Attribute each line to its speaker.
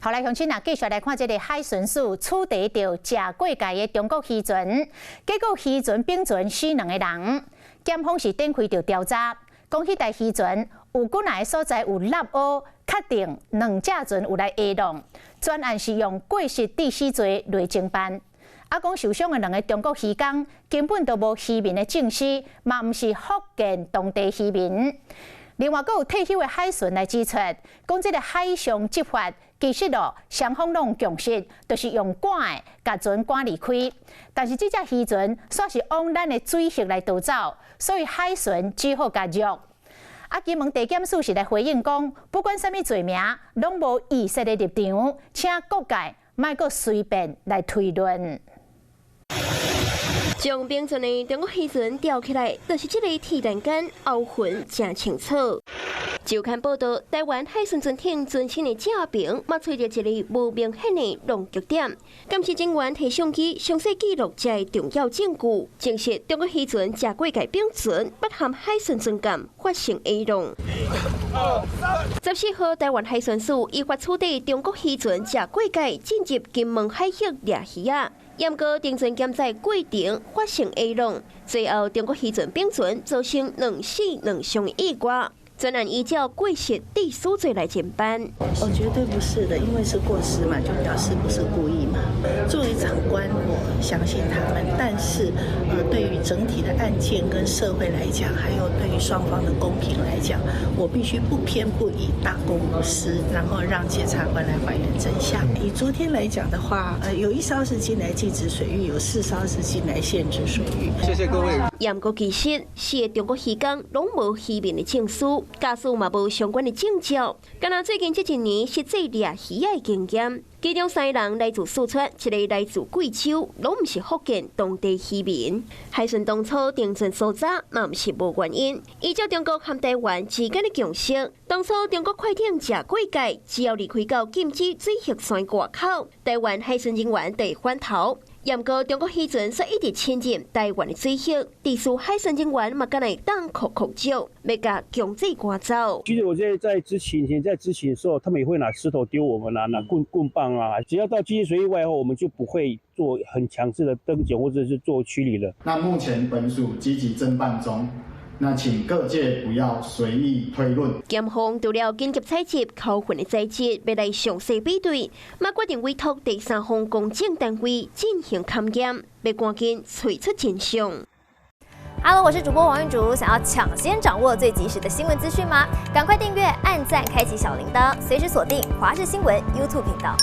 Speaker 1: 后来乡亲啊，继续来看这个海巡署处理着食过界的中国渔船，结果渔船并船死2个人。检方是展开着调查，讲迄台渔船有几来所在有落乌，确定2只船有来下浪。专案是用过失致死罪来侦办。啊，讲受伤的2个中国渔工根本都无渔民的证实，嘛毋是福建当地渔民。另外，阁有退休的海巡来指出，讲这个海上执法其实双方拢共识，就是用赶的甲船赶离开。但是这只渔船煞是往咱的水域来逃走，所以海巡只好甲入。啊，金门地检署是来回应讲，不管什么罪名，拢无意识的立场，请各界莫阁随便来推论。
Speaker 2: 将并船的中国渔船吊起来，就是这个铁栏杆后痕真清楚。周刊报道，台湾海巡船艇船身的正边，嘛找到一个无明显的弄脚点。监视人员提相机详细记录这个重要证据，证实中国渔船食过界并船，不含海巡船舰发生 A 浪。14号，台湾海巡署依法处理中国渔船食过界进入金门海域掠鱼啊。严格定船检查过程发生 A 浪，最后中国渔船并船造成2死2伤意外。专案依照过失致死罪来侦办。
Speaker 3: 绝对不是的，因为是过失嘛，就表示不是故意嘛。作为长官，我相信他们，但是对于整体的案件跟社会来讲，还有对于双方的公平来讲，我必须不偏不倚，大公无私，然后让检察官来还原真相。以昨天来讲的话，有1艘是进来禁止水域，有4艘是进来限制水域。
Speaker 4: 谢谢各位。
Speaker 2: 严格其实4个中国渔工拢无渔民的证书。驾驶嘛无相关的证照，敢若最近这1年实际掠鱼的经验，其中3个人来自四川，1个来自贵州，拢毋是福建当地渔民。海巡当初定船所在嘛毋是无原因，依照中国和台湾之间的共识，当初中国快艇食过界，只要离开到禁止水域线外口，台湾海巡人员就会翻头。严格中国渔船却一直侵入台湾的水域，地属海巡人员嘛，敢来当酷照，要甲强制赶走。
Speaker 5: 其实我觉得在执勤的时候，他们也会拿石头丢我们啊，拿棍棒啊。只要到禁止水域外后，我们就不会做很强制的登检或者是做驱离了。
Speaker 6: 那目前本署积极侦办中。那请各界不要随意推论。
Speaker 2: 检方除了紧急采集扣分的材质，要来详细比对，嘛决定委托第三方公证单位进行勘验，要赶紧找出真相。
Speaker 7: Hello， 我是主播王韵竹，想要抢先掌握最及时的新闻资讯吗？赶快订阅、按赞、开启小铃铛，随时锁定华视新闻 YouTube 频道。